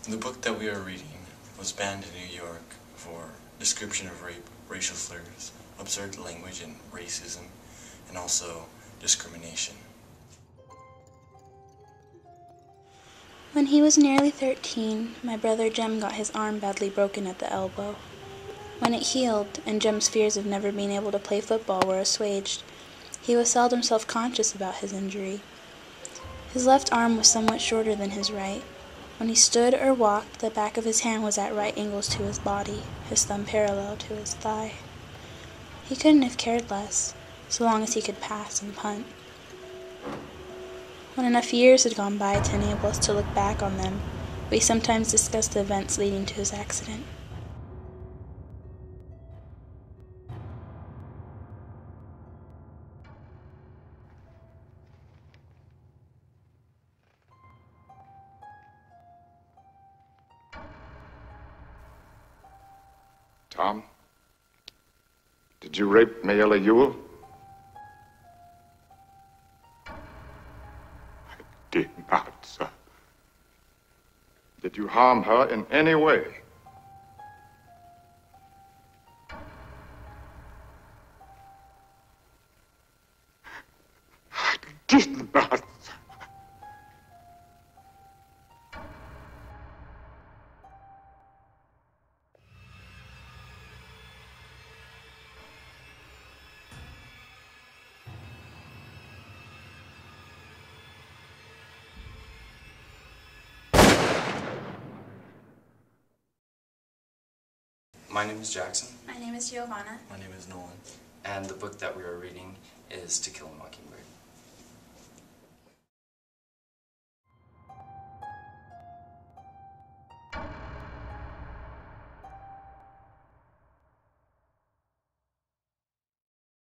The book that we are reading was banned in New York for description of rape, racial slurs, absurd language and racism, and also discrimination. When he was nearly 13, my brother Jem got his arm badly broken at the elbow. When it healed, and Jem's fears of never being able to play football were assuaged, he was seldom self-conscious about his injury. His left arm was somewhat shorter than his right. When he stood or walked, the back of his hand was at right angles to his body, his thumb parallel to his thigh. He couldn't have cared less, so long as he could pass and punt. When enough years had gone by to enable us to look back on them, we sometimes discussed the events leading to his accident. Tom, did you rape Mayella Ewell? I did not, sir. Did you harm her in any way? I did not. My name is Jackson. My name is Giovanna. My name is Nolan. And the book that we are reading is To Kill a Mockingbird.